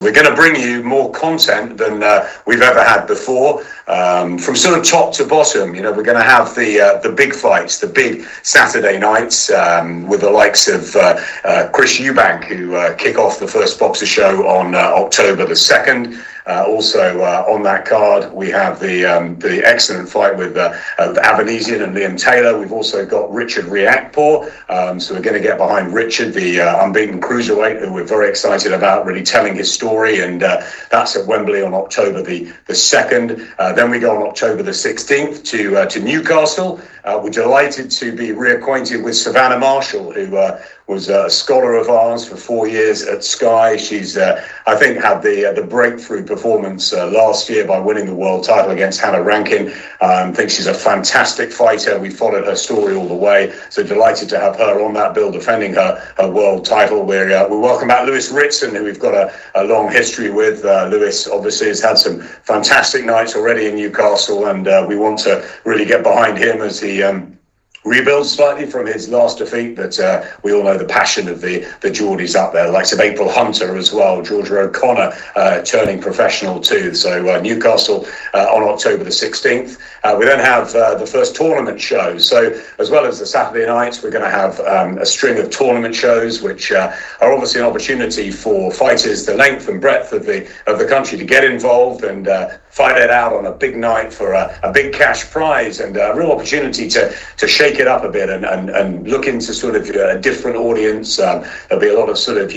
We're going to bring you more content than we've ever had before, from sort of top to bottom. You know, we're going to have the big fights, the big Saturday nights, with the likes of Chris Eubank, who kick off the first boxer show on October the 2nd. Also on that card, we have the excellent fight with Avanesian and Liam Taylor. We've also got Richard Riakporhe. So we're going to get behind Richard, the unbeaten cruiserweight, who we're very excited about, really telling his story. And that's at Wembley on October the 2nd. Then we go on October the 16th to Newcastle. We're delighted to be reacquainted with Savannah Marshall, who was a scholar of ours for 4 years at Sky. She's, I think, had the breakthrough performance last year by winning the world title against Hannah Rankin. I think she's a fantastic fighter. We followed her story all the way, so delighted to have her on that bill defending her world title. We welcome back Lewis Ritson, who we've got a long history with. Lewis obviously has had some fantastic nights already in Newcastle, and we want to really get behind him as he rebuilds slightly from his last defeat, but we all know the passion of the Geordies up there, the likes of April Hunter as well, Georgia O'Connor turning professional too. So Newcastle on October the 16th. We then have the first tournament shows. So as well as the Saturday nights, we're going to have a string of tournament shows, which are obviously an opportunity for fighters the length and breadth of the country to get involved and fight it out on a big night for a big cash prize, and a real opportunity to shake it up a bit and look into sort of a different audience. There'll be a lot of sort of,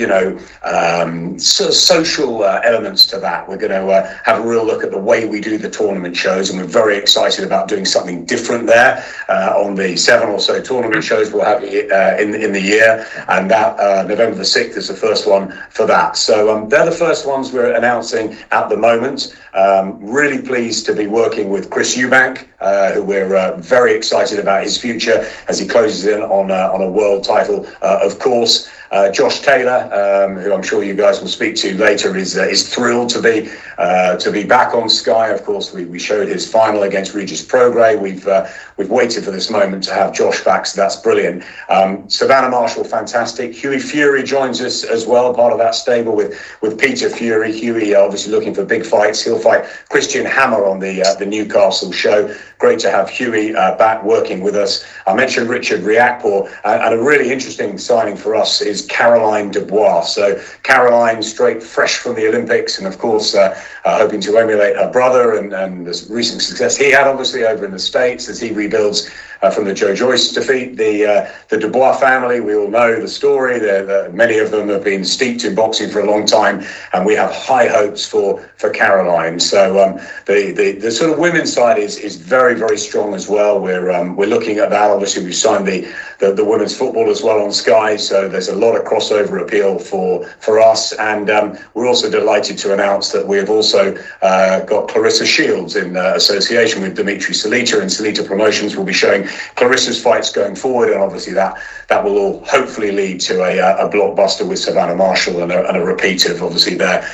sort of social elements to that. We're going to have a real look at the way we do the tournament shows, and we're very excited about doing something different there. On the 7 or so tournament shows we'll have in the year, and that November the 6th is the first one for that. So they're the first ones we're announcing at the moment. Really pleased to be working with Chris Eubank, who we're very excited about his future as he closes in on a world title, of course. Josh Taylor, who I'm sure you guys will speak to later, is thrilled to be back on Sky. Of course, we showed his final against Regis Prograis. We've waited for this moment to have Josh back, so that's brilliant. Savannah Marshall, fantastic. Hughie Fury joins us as well, part of that stable with Peter Fury. Hughie obviously looking for big fights. He'll fight Christian Hammer on the Newcastle show. Great to have Hughie back working with us. I mentioned Richard Riakporhe, and a really interesting signing for us is Caroline Dubois. So Caroline, straight fresh from the Olympics, and of course hoping to emulate her brother and the recent success he had obviously over in the States as he rebuilds from the Joe Joyce defeat. The Dubois family, we all know the story. Many of them have been steeped in boxing for a long time, and we have high hopes for Caroline. So the sort of women's side is very, very strong as well. We're looking at that. Obviously, we've signed the women's football as well on Sky, so there's a lot of crossover appeal for us. And we're also delighted to announce that we have also got Clarissa Shields in association with Dimitri Salita, and Salita Promotions will be showing Clarissa's fights going forward, and obviously that will all hopefully lead to a blockbuster with Savannah Marshall and a repeat of obviously their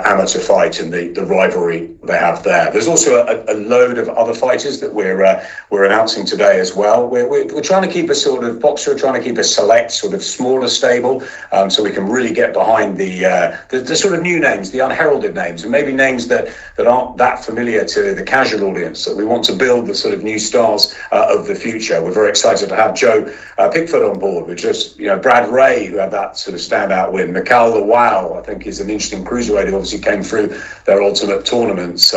amateur fight and the rivalry they have there. There's also a load of other fighters that we're announcing today as well. We're trying to keep a sort of boxer, trying to keep a select sort of smaller stable, so we can really get behind the sort of new names, the unheralded names, and maybe names that aren't that familiar to the casual audience. So we want to build the sort of new stars of the future. We're very excited to have Joe Pickford on board, with just Brad Ray, who had that sort of standout win. Mikhail Lawal, I think, is an interesting cruiserweight who obviously came through their ultimate tournaments.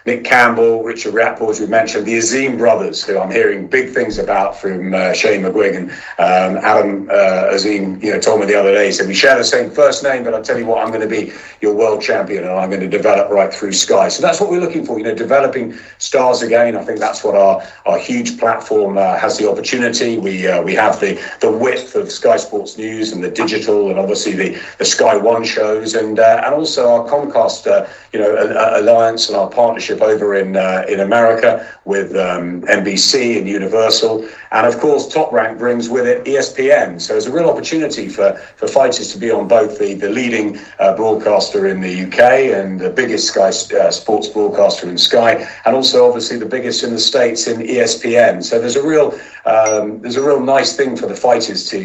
Nick Campbell, Richard Riakporhe, as we mentioned, the Azim brothers, who I'm hearing big things about from Shane McGuigan. Adam Azim, told me the other day, he said, we share the same first name, but I tell you what, I'm going to be your world champion, and I'm going to develop right through Sky. So that's what we're looking for, developing stars again. I think that's what our huge platform has the opportunity. We have the width of Sky Sports News and the digital, and obviously the Sky One shows, and also our Comcast alliance and our partnership partnership over in America with NBC and Universal. And of course, Top Rank brings with it ESPN. So there's a real opportunity for fighters to be on both the leading broadcaster in the UK and the biggest Sky sports broadcaster in Sky, and also obviously the biggest in the States in ESPN. So there's a real nice thing for the fighters to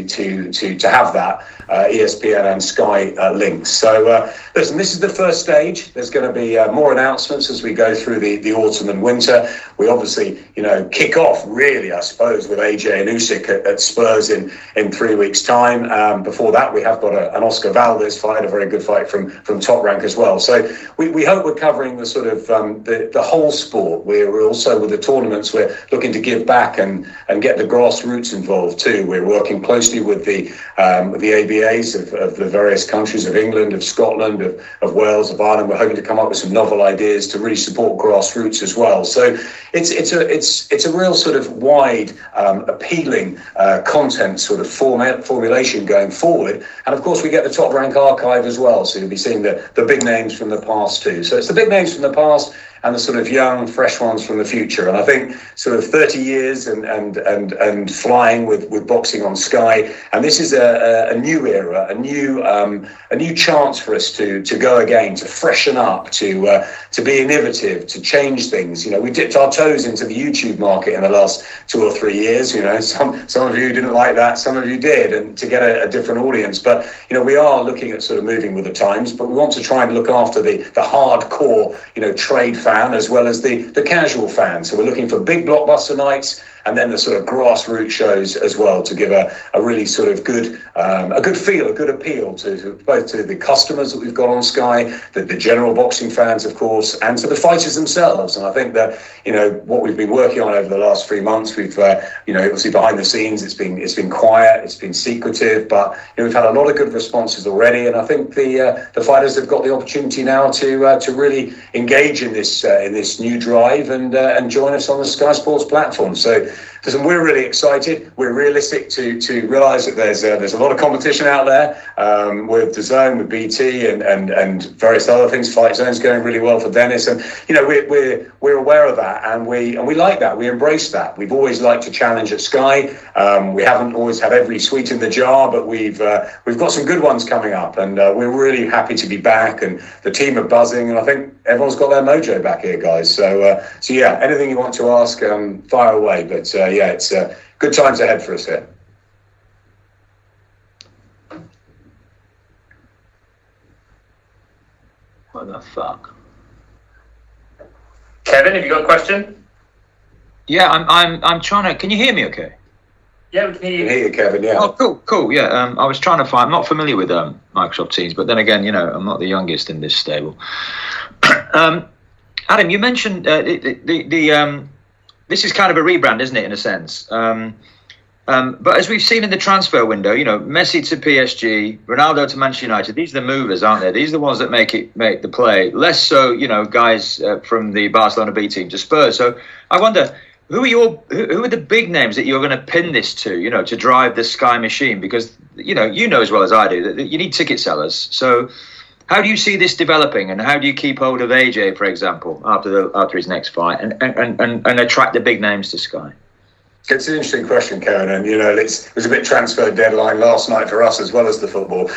have that ESPN and Sky links. So listen, this is the first stage. There's going to be more announcements as we go through the autumn and winter. We obviously, kick off really, I suppose, with AJ and Usyk at Spurs in 3 weeks' time. Before that, we have got an Oscar Valdez fight, a very good fight from Top Rank as well. So we hope we're covering the sort of the whole sport. We're also, with the tournaments, we're looking to give back and get the grassroots involved too. We're working closely with the ABAs of the various countries, of England, of Scotland, of Wales, of Ireland. We're hoping to come up with some novel ideas to really support grassroots as well. So it's a real sort of wide, appealing content sort of formulation going forward. And of course, we get the Top Rank archive as well. So you'll be seeing the big names from the past too. So it's the big names from the past and the sort of young, fresh ones from the future. And I think sort of 30 years and flying with boxing on Sky. And this is a new era, a new chance for us to go again, to freshen up, to be innovative, to change things. We dipped our toes into the YouTube market in the last 2 or 3 years. Some of you didn't like that, some of you did, and to get a different audience. But we are looking at sort of moving with the times. But we want to try and look after the hardcore, trade fan as well as the casual fan. So we're looking for big blockbuster nights and then the sort of grassroots shows as well, to give a really sort of good feel, a good appeal to both to the customers that we've got on Sky, the general boxing fans, of course, and to the fighters themselves. And I think that what we've been working on over the last 3 months, we've obviously behind the scenes, it's been quiet, it's been secretive, but we've had a lot of good responses already. And I think the fighters have got the opportunity now to really engage in this new drive and join us on the Sky Sports platform. So listen, we're really excited. We're realistic to realise that there's a lot of competition out there with DAZN, with BT, and various other things. Fight Zone's going really well for Dennis, and we're aware of that, and we like that. We embrace that. We've always liked to challenge at Sky. We haven't always had every sweet in the jar, but we've got some good ones coming up, and we're really happy to be back. And the team are buzzing, and I think everyone's got their mojo back here, guys. So yeah, anything you want to ask, fire away. But yeah, it's good times ahead for us here. What the fuck? Kevin, have you got a question? Yeah, I'm trying to. Can you hear me? Okay. Yeah, we can hear you. I can hear you, Kevin. Yeah. Oh, cool. Yeah, I was trying to find. I'm not familiar with Microsoft Teams, but then again, I'm not the youngest in this stable. Adam, you mentioned this is kind of a rebrand, isn't it, in a sense? But as we've seen in the transfer window, Messi to PSG, Ronaldo to Manchester United, these are the movers, aren't they? These are the ones that make the play. Less so, guys from the Barcelona B team to Spurs. So I wonder, who are the big names that you're going to pin this to, to drive the Sky machine? Because, you know as well as I do that you need ticket sellers. So how do you see this developing, and how do you keep hold of AJ, for example, after his next fight, and attract the big names to Sky? It's an interesting question, Karen, and it was a bit transfer deadline last night for us as well as the football.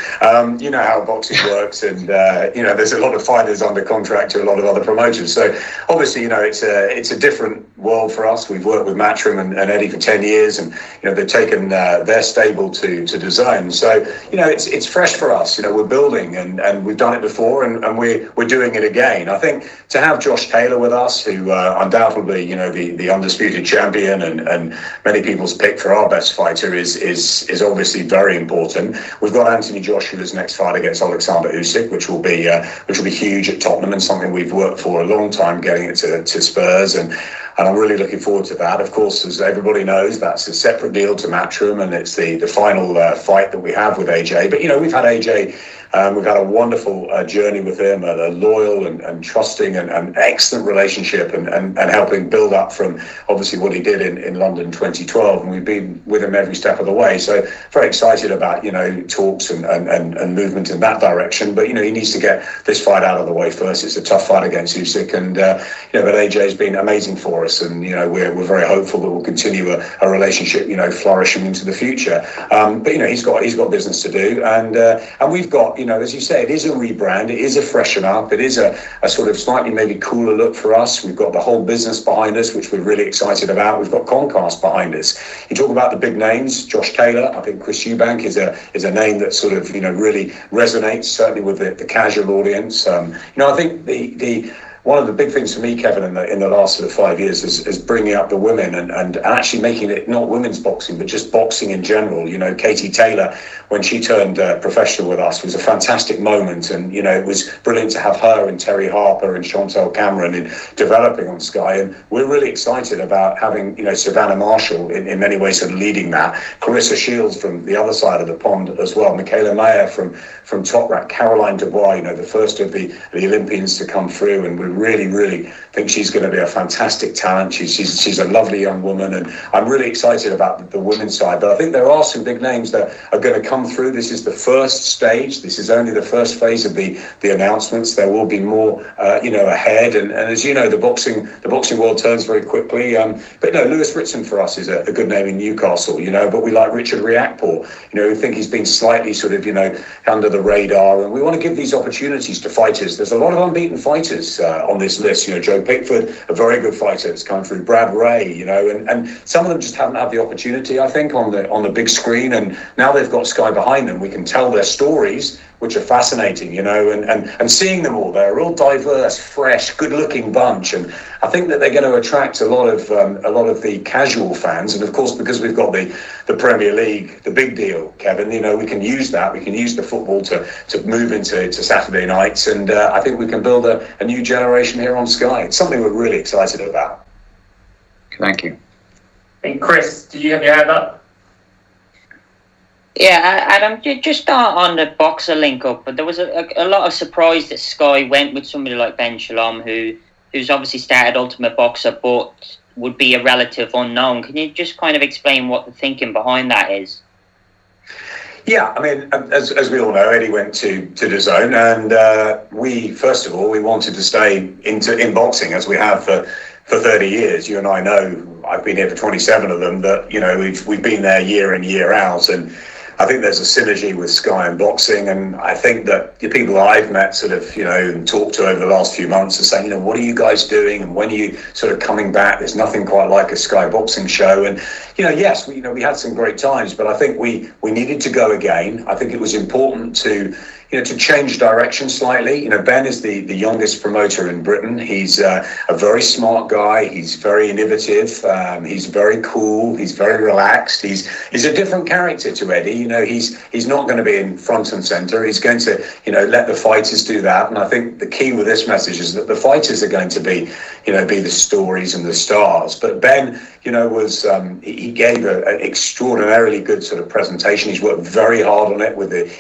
You know how boxing works, and there's a lot of fighters under contract to a lot of other promoters. So obviously, it's a different world for us. We've worked with Matchroom and Eddie for 10 years, and they've taken their stable to DAZN. So it's fresh for us. We're building, and we've done it before, and we're doing it again. I think to have Josh Taylor with us, who undoubtedly the undisputed champion and many people's pick for our best fighter is obviously very important. We've got Anthony Joshua's next fight against Alexander Usyk, which will be huge at Tottenham, and something we've worked for a long time, getting it to Spurs, and I'm really looking forward to that. Of course, as everybody knows, that's a separate deal to Matchroom, and it's the final fight that we have with AJ. But we've had AJ We've had a wonderful journey with him, a loyal and trusting and excellent relationship, and helping build up from obviously what he did in London 2012, and we've been with him every step of the way. So very excited about talks and movement in that direction. But he needs to get this fight out of the way first. It's a tough fight against Usyk, and but AJ's been amazing for us, and we're very hopeful that we'll continue a relationship flourishing into the future. But he's got business to do, and we've got as you say, it is a rebrand, it is a freshen up, it is a sort of slightly maybe cooler look for us. We've got the whole business behind us, which we're really excited about. We've got Comcast behind us. You talk about the big names, Josh Taylor. I think Chris Eubank is a name that sort of really resonates certainly with the casual audience. I think the one of the big things for me, Kevin, in the last sort of 5 years is bringing up the women and actually making it not women's boxing, but just boxing in general. Katie Taylor, when she turned professional with us, was a fantastic moment. And, it was brilliant to have her and Terry Harper and Chantel Cameron in developing on Sky. And we're really excited about having, Savannah Marshall in many ways sort of leading that. Clarissa Shields from the other side of the pond as well. Michaela Mayer from Top Rack. Caroline Dubois, the first of the Olympians to come through. And we really think she's going to be a fantastic talent. She's a lovely young woman, and I'm really excited about the women's side. But I think there are some big names that are going to come through. This is the first stage. This is only the first phase of the announcements. There will be more, ahead. And as you know, the boxing world turns very quickly. But no, Lewis Ritson for us is a good name in Newcastle. But we like Richard Riakporhe. We think he's been slightly sort of under the radar, and we want to give these opportunities to fighters. There's a lot of unbeaten fighters on this list. Joe Pickford, a very good fighter that's come through. Brad Ray, and some of them just haven't had the opportunity, I think, on the big screen. And now they've got Sky behind them. We can tell their stories, which are fascinating, and seeing them all. They're a real diverse, fresh, good-looking bunch, and I think that they're going to attract a lot of the casual fans. And of course, because we've got the Premier League, the big deal, Kevin, we can use that. We can use the football to move into Saturday nights, and I think we can build a new generation here on Sky. It's something we're really excited about. Thank you. And Chris, do you have your hand up? Yeah, Adam, just on the boxer link up, but there was a lot of surprise that Sky went with somebody like Ben Shalom, who's obviously started Ultimate Boxer, but would be a relative unknown. Can you just kind of explain what the thinking behind that is? Yeah, I mean, as we all know, Eddie went to DAZN, and we wanted to stay in boxing as we have for 30 years. You and I know, I've been here for 27 of them, that we've been there year in, year out, and I think there's a synergy with Sky and boxing, and I think that the people I've met sort of, and talked to over the last few months are saying, what are you guys doing, and when are you sort of coming back? There's nothing quite like a Sky boxing show. And, yes, we had some great times, but I think we needed to go again. I think it was important to change direction slightly. Ben is the youngest promoter in Britain. He's a very smart guy. He's very innovative. He's very cool. He's very relaxed. He's a different character to Eddie. He's not going to be in front and center. He's going to, let the fighters do that. And I think the key with this message is that the fighters are going to be the stories and the stars. But Ben, he gave an extraordinarily good sort of presentation. He's worked very hard on it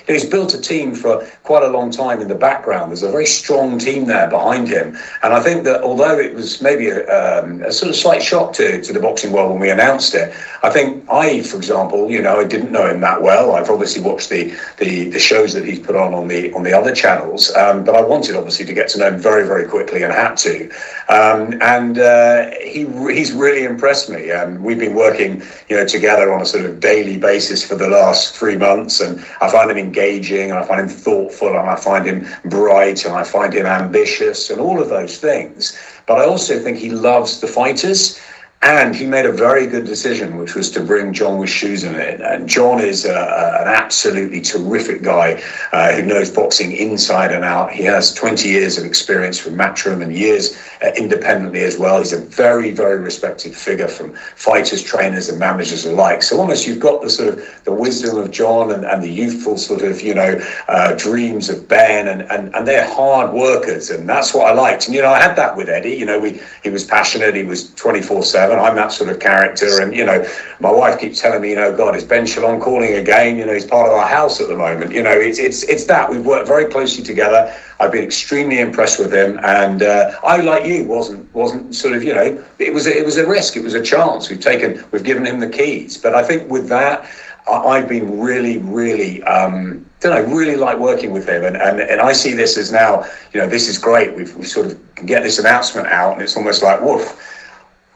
he's built a team for quite a long time in the background. There's a very strong team there behind him. And I think that although it was maybe a sort of slight shock to the boxing world when we announced it, I think for example, I didn't know him that well. I've obviously watched the shows that he's put on the other channels, but I wanted obviously to get to know him very, very quickly and had to. He's really impressed me. We've been working, together on a sort of daily basis for the last 3 months, and I find him engaging, and I find him thoughtful, and I find him bright, and I find him ambitious, and all of those things. But I also think he loves the fighters. And he made a very good decision, which was to bring John Wischusen in. And John is an absolutely terrific guy who knows boxing inside and out. He has 20 years of experience from Matchroom and years independently as well. He's a very, very respected figure from fighters, trainers and managers alike. So almost you've got the sort of the wisdom of John and the youthful sort of, dreams of Ben, and they're hard workers. And that's what I liked. And, I had that with Eddie. He was passionate. He was 24/7. Kevin. I'm that sort of character. And, my wife keeps telling me, God, is Ben Shalom calling again? He's part of our house at the moment. It's that. We've worked very closely together. I've been extremely impressed with him. And I, like you, wasn't sort of, it was a risk. It was a chance. We've given him the keys. But I think with that, I've been really, really, really like working with him. And I see this as now, this is great. We sort of can get this announcement out, and it's almost like, woof.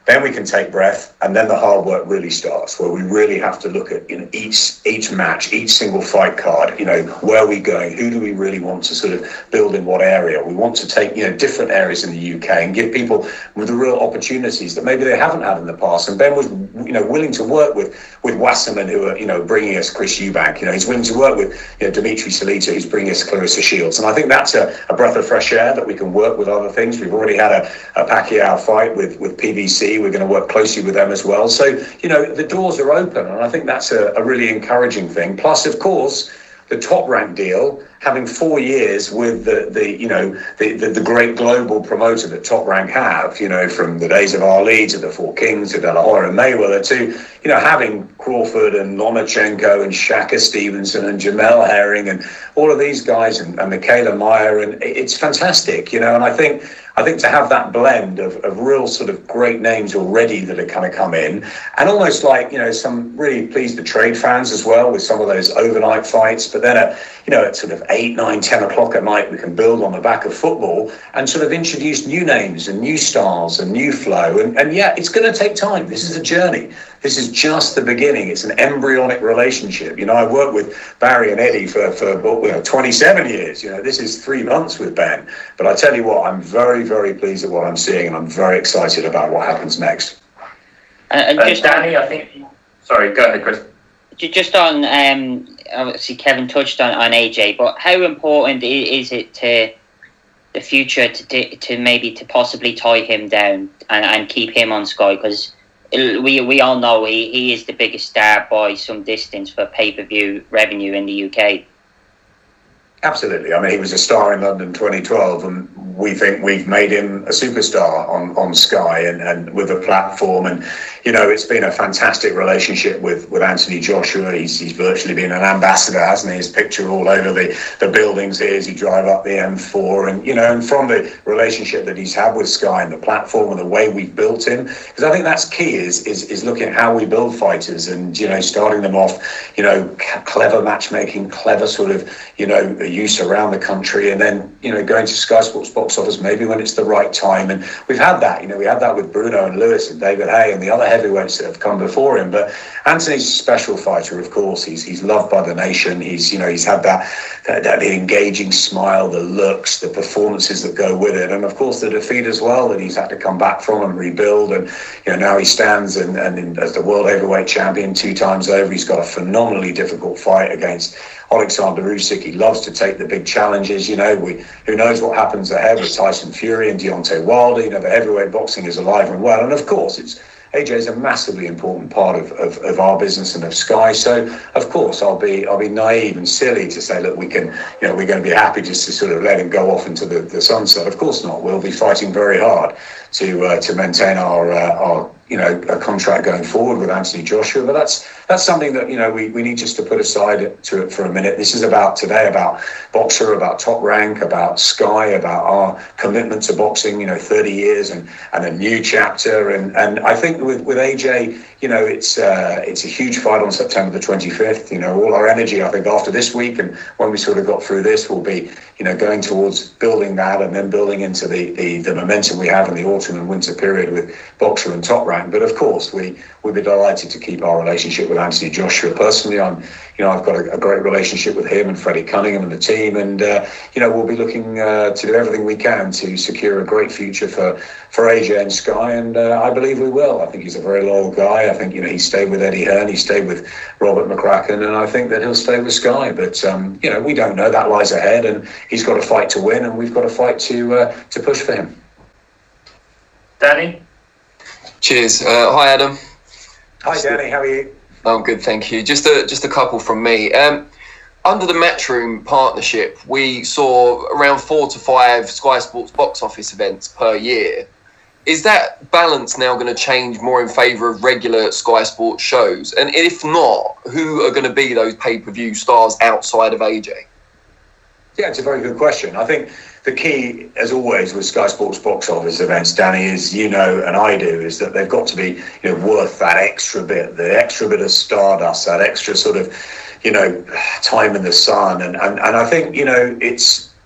Then we can take breath, and then the hard work really starts, where we really have to look at each match, each single fight card. Where are we going? Who do we really want to sort of build in what area? We want to take different areas in the UK and give people with the real opportunities that maybe they haven't had in the past. And Ben was willing to work with Wasserman, who are bringing us Chris Eubank. He's willing to work with Dimitri Salita, who's bringing us Clarissa Shields. And I think that's a breath of fresh air that we can work with other things. We've already had a Pacquiao fight with PBC. We're going to work closely with them as well. So, the doors are open, and I think that's a really encouraging thing. Plus, of course, the Top Rank deal, having 4 years with the great global promoter that Top Rank have, from the days of Ali to the Four Kings to De La Hoya and Mayweather to, having Crawford and Lomachenko and Shaka Stevenson and Jamel Herring and all of these guys and Michaela Meyer, and it's fantastic, and I think to have that blend of real sort of great names already that are kind of come in, and almost like, some really pleased the trade fans as well with some of those overnight fights. But then at sort of 8, 9, 10 o'clock at night, we can build on the back of football and sort of introduce new names and new styles and new flow. And yeah, it's going to take time. This is a journey. This is just the beginning. It's an embryonic relationship. I've worked with Barry and Eddie for 27 years. This is 3 months with Ben. But I tell you what, I'm very, very pleased at what I'm seeing, and I'm very excited about what happens next. And just Danny, I think... Sorry, go ahead, Chris. Just on, obviously Kevin touched on AJ, but how important is it to the future to possibly tie him down and keep him on Sky? Because we all know he is the biggest star by some distance for pay-per-view revenue in the UK. Absolutely. I mean, he was a star in London 2012, and we think we've made him a superstar on Sky and with a platform. And, it's been a fantastic relationship with Anthony Joshua. He's virtually been an ambassador, hasn't he? His picture all over the buildings here as you drive up the M4. And, and from the relationship that he's had with Sky and the platform and the way we've built him, because I think that's key is looking at how we build fighters and, starting them off, clever matchmaking, clever sort of, use around the country, and then going to Sky Sports box office maybe when it's the right time. And we've had that, we had that with Bruno and Lewis and David Hay and the other heavyweights that have come before him. But Anthony's a special fighter, of course. He's loved by the nation. He's had that engaging smile, the looks, the performances that go with it, and of course the defeat as well that he's had to come back from and rebuild. And now he stands and as the world heavyweight champion 2 times over. He's got a phenomenally difficult fight against Alexander Usyk. He loves to take the big challenges. Who knows what happens ahead with Tyson Fury and Deontay Wilder. The heavyweight boxing is alive and well. And of course, AJ is a massively important part of our business and of Sky. So of course, I'll be naive and silly to say, look, we're going to be happy just to sort of let him go off into the sunset. Of course not. We'll be fighting very hard to maintain our a contract going forward with Anthony Joshua. But that's something that we need just to put aside to it for a minute. This is about Boxer, about Top Rank, about Sky, about our commitment to boxing. 30 years and a new chapter. And I think with AJ, it's a huge fight on September the 25th. All our energy, I think, after this week and when we sort of got through this, will be going towards building that and then building into the momentum we have in the autumn and winter period with Boxer and Top Rank. But of course, we'd be delighted to keep our relationship with Anthony Joshua. Personally, I've got a great relationship with him and Freddie Cunningham and the team, and we'll be looking to do everything we can to secure a great future for AJ and Sky, and I believe we will. I think he's a very loyal guy. I think he stayed with Eddie Hearn, he stayed with Robert McCracken, and I think that he'll stay with Sky. But we don't know. That lies ahead, and he's got a fight to win, and we've got a fight to push for him. Danny? Cheers. Hi, Adam. Hi, Danny. How are you? I'm good, thank you. Just a couple from me. Under the Matchroom partnership, we saw around 4 to 5 Sky Sports box office events per year. is that balance now going to change more in favour of regular Sky Sports shows? And if not, who are going to be those pay-per-view stars outside of AJ? Yeah, it's a very good question. I think the key, as always, with Sky Sports box office events, Danny, is, and I do, is that they've got to be, worth that extra bit, the extra bit of stardust, that extra sort of, time in the sun. And I think,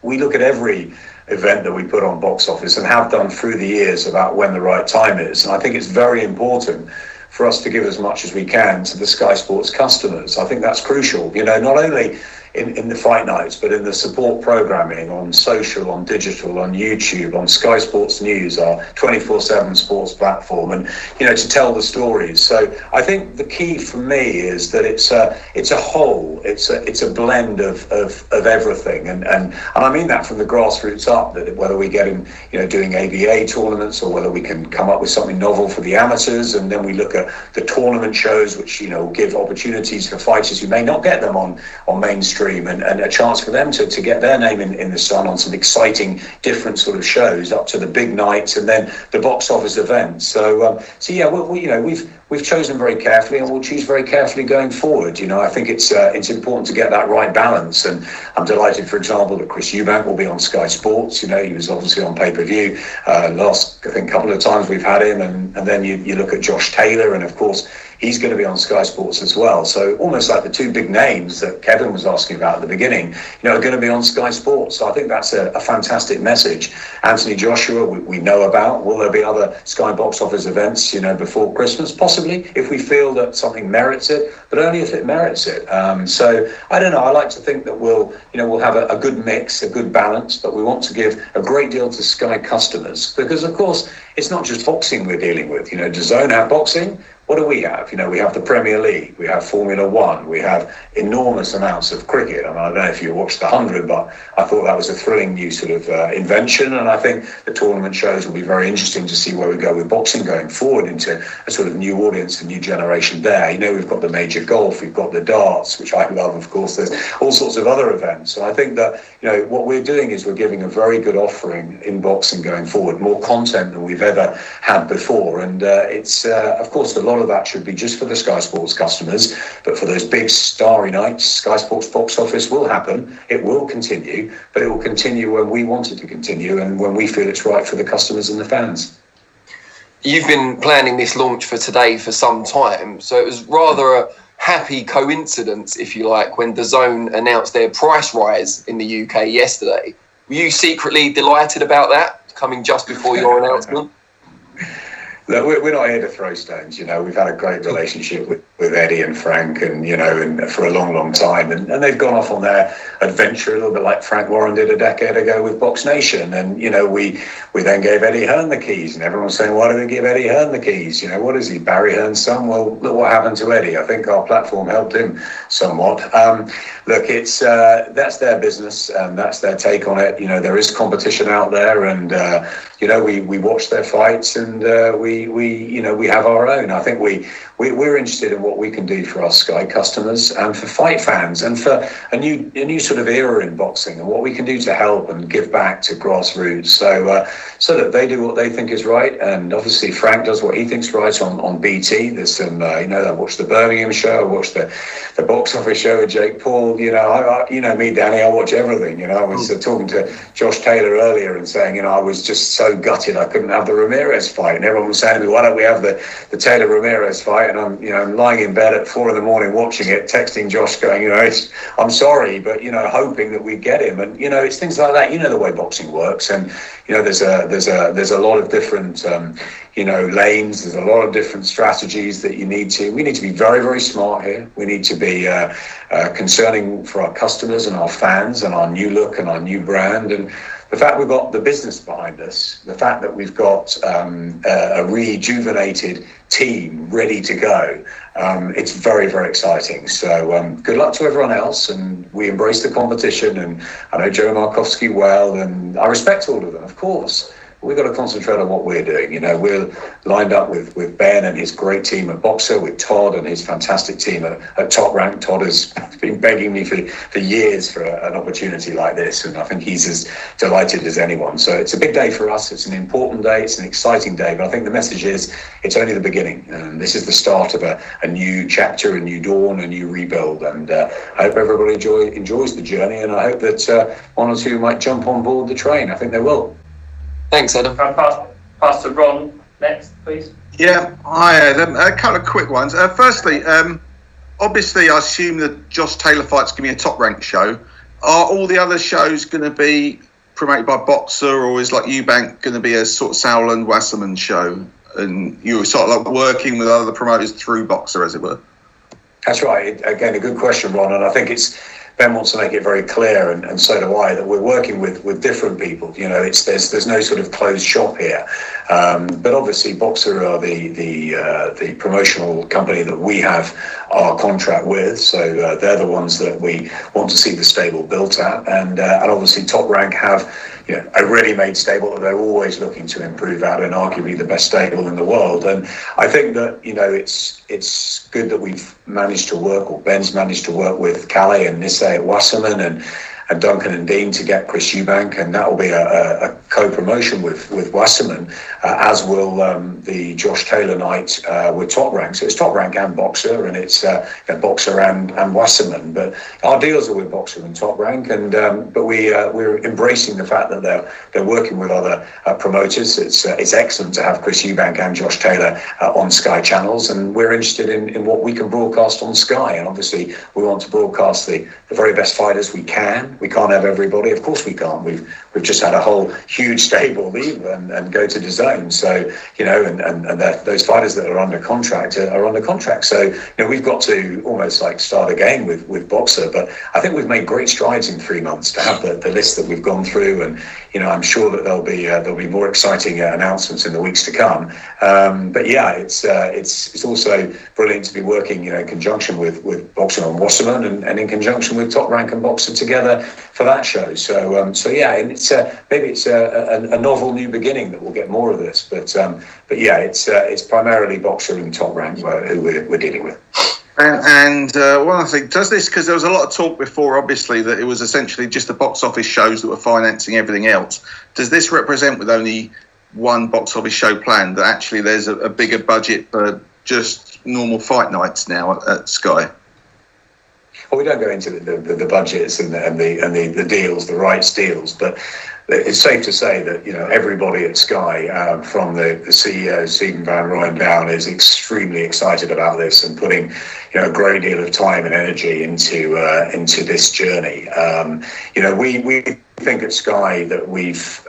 we look at every event that we put on box office and have done through the years about when the right time is. And I think it's very important for us to give as much as we can to the Sky Sports customers. I think that's crucial, not only in the fight nights, but in the support programming on social, on digital, on YouTube, on Sky Sports News, our 24/7 sports platform, and to tell the stories. So I think the key for me is that it's a whole, it's a blend of everything, and I mean that from the grassroots up. That whether we get in doing ABA tournaments, or whether we can come up with something novel for the amateurs, and then we look at the tournament shows, which give opportunities for fighters who may not get them on mainstream. And a chance for them to get their name in the sun on some exciting, different sort of shows, up to the big nights and then the box office events. So yeah, we've chosen very carefully, and we'll choose very carefully going forward. I think it's important to get that right balance. And I'm delighted, for example, that Chris Eubank will be on Sky Sports. He was obviously on pay-per-view last, I think, couple of times we've had him, and then you look at Josh Taylor, and of course he's going to be on Sky Sports as well. So almost like the two big names that Kevin was asking about at the beginning, are going to be on Sky Sports. So I think that's a fantastic message. Anthony Joshua, we know about. Will there be other Sky box office events, before Christmas? Possibly, if we feel that something merits it, but only if it merits it. So I don't know. I like to think that we'll have a good mix, a good balance, but we want to give a great deal to Sky customers, because of course it's not just boxing we're dealing with. DAZN have boxing. What do we have? We have the Premier League, we have Formula One, we have enormous amounts of cricket. I don't know if you watched the 100, but I thought that was a thrilling new sort of invention. And I think the tournament shows will be very interesting to see where we go with boxing going forward into a sort of new audience, a new generation there. We've got the major golf, we've got the darts, which I love, of course. There's all sorts of other events. So I think that, what we're doing is we're giving a very good offering in boxing going forward, more content than we've ever had before. And it's, of course, a lot of that should be just for the Sky Sports customers, but for those big starry nights, Sky Sports box office will happen. It will continue, but it will continue when we want it to continue and when we feel it's right for the customers and the fans. You've been planning this launch for today for some time, so it was rather a happy coincidence, if you like, when DAZN announced their price rise in the UK yesterday. Were you secretly delighted about that, coming just before your announcement? Look, we're not here to throw stones. We've had a great relationship with Eddie and Frank, and and for a long time, and they've gone off on their adventure a little bit like Frank Warren did a decade ago with Box Nation. And we then gave Eddie Hearn the keys, and everyone's saying, why do we give Eddie Hearn the keys? What is he, Barry Hearn's son? Well, look what happened to Eddie. I think our platform helped him somewhat. Look, it's that's their business, and that's their take on it. There is competition out there, and we watch their fights, and we have our own. I think we're interested in what we can do for our Sky customers and for fight fans, and for a new sort of era in boxing, and what we can do to help and give back to grassroots, so that they do what they think is right. And obviously Frank does what he thinks right on BT. There's some I watched the Birmingham show, I watched the box office show with Jake Paul. Me, Danny, I watch everything. I was talking to Josh Taylor earlier and saying I was just so gutted I couldn't have the Ramirez fight, and everyone was saying to me, why don't we have the Taylor Ramirez fight? And I'm lying in bed at 4 a.m. watching it, texting Josh going, I'm sorry, but hoping that we get him. And it's things like that. The way boxing works, and there's a lot of different lanes. There's a lot of different strategies that we need to be very, very smart here. We need to be concerning for our customers and our fans and our new look and our new brand. And the fact we've got the business behind us, the fact that we've got a rejuvenated team ready to go, it's very, very exciting. So good luck to everyone else, and we embrace the competition. And I know Joe Markowski well, and I respect all of them, of course. We've got to concentrate on what we're doing. You know, we're lined up with Ben and his great team at Boxer, with Todd and his fantastic team at Top Rank. Todd has been begging me for years for an opportunity like this, and I think he's as delighted as anyone. So it's a big day for us. It's an important day. It's an exciting day. But I think the message is it's only the beginning. And this is the start of a new chapter, a new dawn, a new rebuild. And I hope everybody enjoys the journey. And I hope that one or two might jump on board the train. I think they will. Thanks, Adam. I'll pass to Ron next, please. Yeah, hi Adam. A couple of quick ones. Firstly, obviously I assume that Josh Taylor fight's going to be a Top Rank show. Are all the other shows going to be promoted by Boxer, or is like Eubank going to be a sort of Sauerland Wasserman show? And you're sort of like working with other promoters through Boxer, as it were? That's right. Again, a good question, Ron. And I think Ben wants to make it very clear, and so do I, that we're working with different people. You know, there's no sort of closed shop here. But obviously, Boxer are the promotional company that we have our contract with. So they're the ones that we want to see the stable built at, and obviously Top Rank have, you know, a ready-made stable that they're always looking to improve at, and arguably the best stable in the world. And I think that, you know, it's good that we've managed to work, or Ben's managed to work with Calais and Nisse at Wasserman and Duncan and Dean to get Chris Eubank, and that will be a co-promotion with Wasserman, as will the Josh Taylor night with Top Rank. So it's Top Rank and Boxer, and it's Boxer and Wasserman. But our deals are with Boxer and Top Rank, and but we're embracing the fact that they're working with other promoters. It's excellent to have Chris Eubank and Josh Taylor on Sky channels, and we're interested in what we can broadcast on Sky. And obviously, we want to broadcast the very best fighters we can. We can't have everybody. Of course we can't. We've just had a whole huge stable leave and go to DAZN. So, you know, and those fighters that are under contract are under contract. So, you know, we've got to almost like start again with Boxer. But I think we've made great strides in 3 months to have the list that we've gone through. And, you know, I'm sure that there'll be more exciting announcements in the weeks to come. But yeah, it's also brilliant to be working, you know, in conjunction with Boxer and Wasserman, and in conjunction with Top Rank and Boxer together for that show. So yeah, and it's maybe it's a novel new beginning that we'll get more of this. But yeah, it's primarily Boxer and Top Rank who we're dealing with. And one other thing, does this, because there was a lot of talk before, obviously, that it was essentially just the box office shows that were financing everything else. Does this represent, with only one box office show planned, that actually there's a bigger budget for just normal fight nights now at Sky? Well, we don't go into the budgets and the deals, the rights deals, but it's safe to say that, you know, everybody at Sky, from the CEO Stephen Van Rooyen down, is extremely excited about this and putting, you know, a great deal of time and energy into this journey. You know, we think at Sky that we've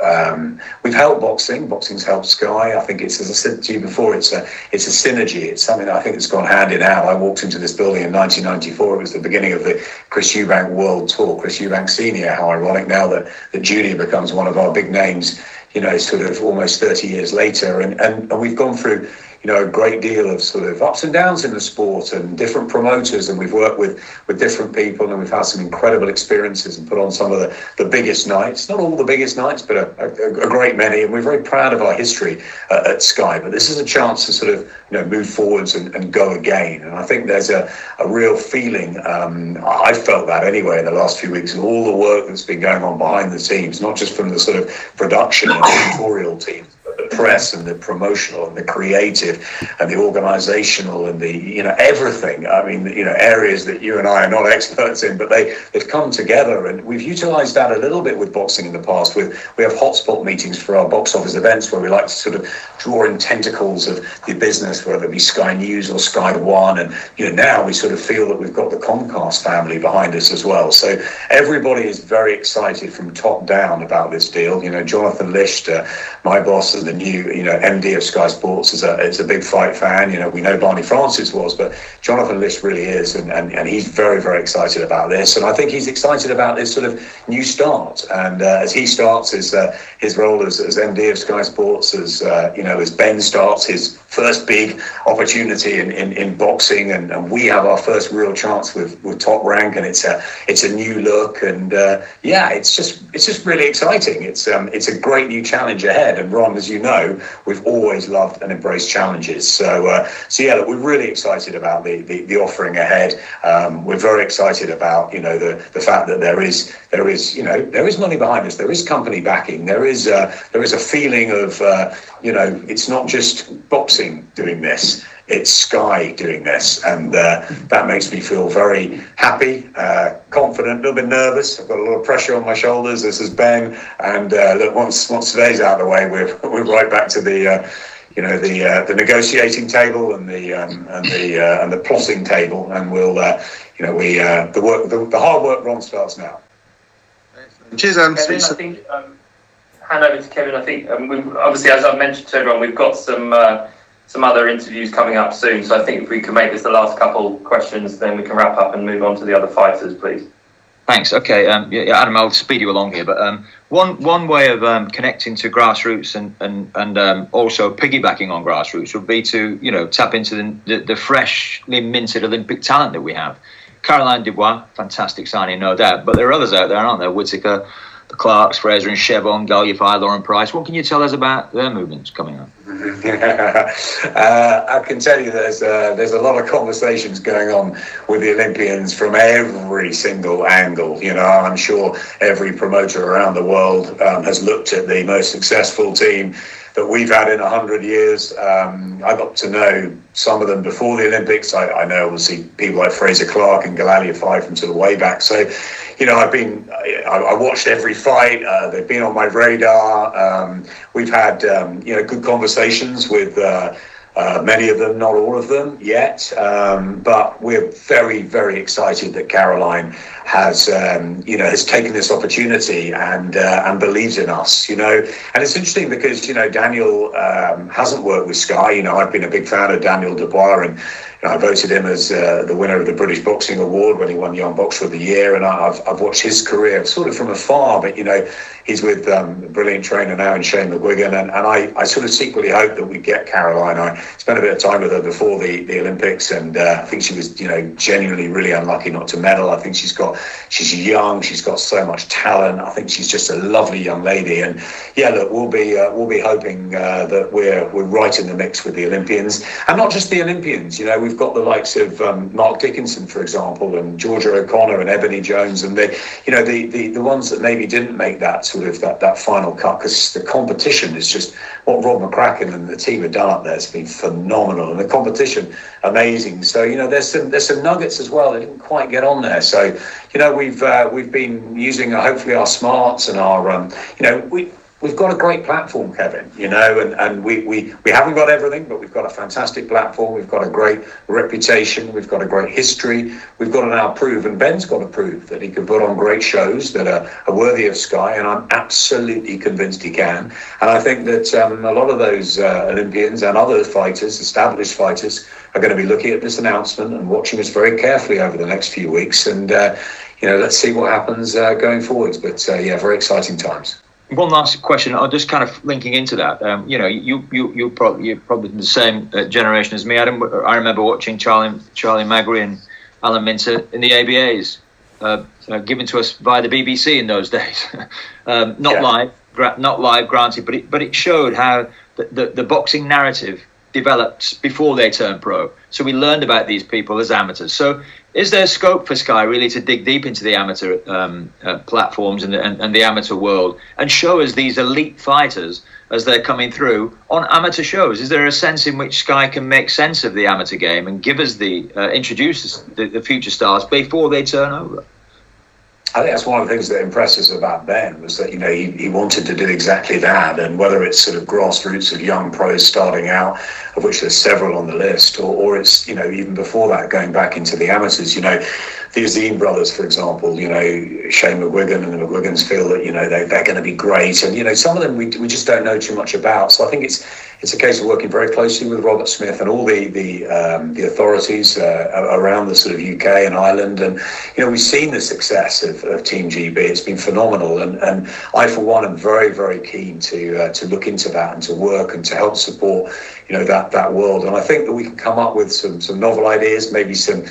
helped boxing. Boxing's helped Sky. I think it's, as I said to you before, it's a synergy. It's something that I think that's gone hand in hand. I walked into this building in 1994. It was the beginning of the Chris Eubank World Tour. Chris Eubank Senior. How ironic now that Junior becomes one of our big names, you know, sort of almost 30 years later, and we've gone through, you know, a great deal of sort of ups and downs in the sport and different promoters, and we've worked with different people, and we've had some incredible experiences and put on some of the biggest nights, not all the biggest nights, but a great many, and we're very proud of our history at Sky. But this is a chance to sort of, you know, move forwards and go again, and I think there's a real feeling, I felt that anyway in the last few weeks, of all the work that's been going on behind the scenes, not just from the sort of production and editorial teams, the press and the promotional and the creative and the organizational and the, you know, everything. I mean, you know, areas that you and I are not experts in, but they've come together, and we've utilized that a little bit with boxing in the past. We have hotspot meetings for our box office events where we like to sort of draw in tentacles of the business, whether it be Sky News or Sky One, and, you know, now we sort of feel that we've got the Comcast family behind us as well. So everybody is very excited from top down about this deal. You know, Jonathan Licht, my boss, and the new, MD of Sky Sports, is a big fight fan. We know Barney Francis was, but Jonathan List really is, and he's very, very excited about this. And I think he's excited about this sort of new start. And as he starts his role as MD of Sky Sports, as Ben starts his first big opportunity in boxing, and we have our first real chance with Top Rank, and it's a new look, and it's just really exciting. It's a great new challenge ahead, and Ron, as you know, we've always loved and embraced challenges. So look, we're really excited about the offering ahead. We're very excited about the fact that there is money behind us. There is company backing. There is a feeling of it's not just boxing doing this. It's Sky doing this, and that makes me feel very happy, confident, a little bit nervous. I've got a lot of pressure on my shoulders. This is Ben, and look, once today's out of the way, we're right back to the negotiating table and the plotting table, and we'll the hard work, Ron, starts now. Cheers, Kevin, I think hand over to Kevin. I think obviously, as I've mentioned to everyone, we've got some other interviews coming up soon. So I think if we can make this the last couple questions, then we can wrap up and move on to the other fighters, please. Thanks. Okay, Adam, I'll speed you along here. But one way of connecting to grassroots and also piggybacking on grassroots would be to tap into the freshly minted Olympic talent that we have. Caroline Dubois, fantastic signing, no doubt. But there are others out there, aren't there? Whittaker, the Clarks, Fraser and Chevon, Galyafai, Lauren Price. What can you tell us about their movements coming up? I can tell you there's a lot of conversations going on with the Olympians from every single angle. I'm sure every promoter around the world has looked at the most successful team that we've had in 100 years. I got to know some of them before the Olympics. I know obviously people like Fraser Clark and Galyafai from sort of way back. So, I watched every fight. They've been on my radar. We've had good conversations with many of them, not all of them yet, but we're very, very excited that Caroline has taken this opportunity and believes in us. And it's interesting because Daniel hasn't worked with Sky. I've been a big fan of Daniel Dubois, and I voted him as the winner of the British Boxing Award when he won Young Boxer of the Year, and I've watched his career sort of from afar, but he's with a brilliant trainer now in Shane McGuigan, and I sort of secretly hope that we get Caroline. I spent a bit of time with her before the Olympics, and I think she was genuinely really unlucky not to medal. I think she's young, she's got so much talent. I think she's just a lovely young lady, and look, we'll be hoping that we're right in the mix with the Olympians, and not just the Olympians. We've got the likes of Mark Dickinson, for example, and Georgia O'Connor and Ebony Jones, and the ones that maybe didn't make that sort of that final cut, because the competition is just what Rob McCracken and the team have done up there. It's been phenomenal, and the competition amazing. So there's some nuggets as well that didn't quite get on there. So we've been using hopefully our smarts and our we've got a great platform, Kevin, and we haven't got everything, but we've got a fantastic platform. We've got a great reputation. We've got a great history. We've got to now prove, and Ben's got to prove that he can put on great shows that are worthy of Sky, and I'm absolutely convinced he can. And I think that a lot of those Olympians and other fighters, established fighters, are going to be looking at this announcement and watching us very carefully over the next few weeks. And, let's see what happens going forwards. But, very exciting times. One last question, just kind of linking into that. You're probably the same generation as me, Adam. I remember watching Charlie Magri and Alan Minter in the ABAs, given to us via the BBC in those days. Not live, granted, but it showed how the boxing narrative developed before they turned pro. So we learned about these people as amateurs. So is there scope for Sky really to dig deep into the amateur platforms and the amateur world and show us these elite fighters as they're coming through on amateur shows? Is there a sense in which Sky can make sense of the amateur game and give us introduce the future stars before they turn over? I think that's one of the things that impressed us about Ben was that, he wanted to do exactly that. And whether it's sort of grassroots of young pros starting out, of which there's several on the list, or it's, even before that, going back into the amateurs, the Azim brothers, for example, Shane McGuigan and the McGuigans feel that, they're going to be great. And, some of them we just don't know too much about. So I think it's a case of working very closely with Robert Smith and all the authorities around the sort of UK and Ireland. And, we've seen the success of Team GB. It's been phenomenal. And I, for one, am very, very keen to look into that and to work and to help support, that world. And I think that we can come up with some novel ideas, maybe some,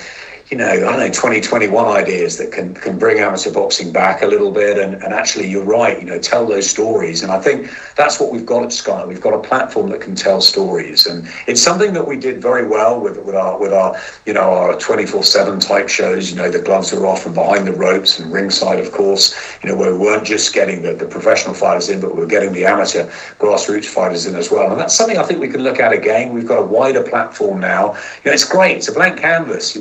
2021 ideas that can bring amateur boxing back a little bit. And actually, you're right, tell those stories. And I think that's what we've got at Sky. We've got a platform that can tell stories. And it's something that we did very well with our our 24/7 type shows. The gloves are off and behind the ropes and ringside, of course, where we weren't just getting the professional fighters in, but we were getting the amateur grassroots fighters in as well. And that's something I think we can look at again. We've got a wider platform now. It's great. It's a blank canvas.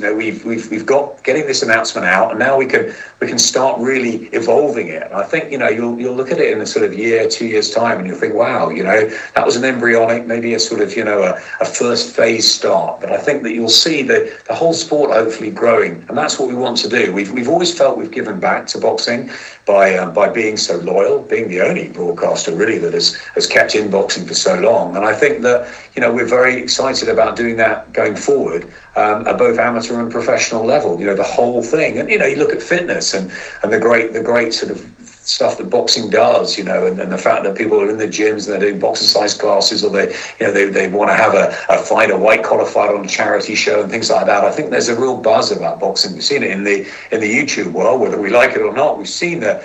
We've got getting this announcement out, and now we can start really evolving it. And I think you'll look at it in a sort of 2 years time, and you'll think, wow, that was an embryonic, maybe a sort of a first phase start. But I think that you'll see the whole sport hopefully growing, and that's what we want to do. We've always felt we've given back to boxing by being so loyal, being the only broadcaster really that has kept in boxing for so long. And I think that we're very excited about doing that going forward at both amateur and professional level. The whole thing. And you look at fitness and the great sort of stuff that boxing does, and the fact that people are in the gyms and they're doing boxercise classes, or they want to have a fight, a white collar fight on a charity show and things like that. I think there's a real buzz about boxing. We've seen it in the YouTube world, whether we like it or not. We've seen the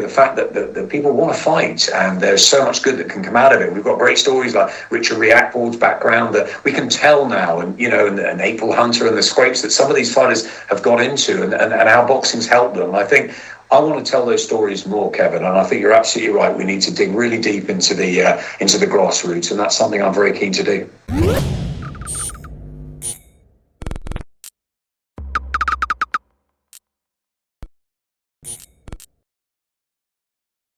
fact that people want to fight, and there's so much good that can come out of it. We've got great stories like Richard Reactward's background that we can tell now, and and April Hunter and the scrapes that some of these fighters have got into, and how boxing's helped them. I think I want to tell those stories more, Kevin, and I think you're absolutely right. We need to dig really deep into the grassroots, and that's something I'm very keen to do.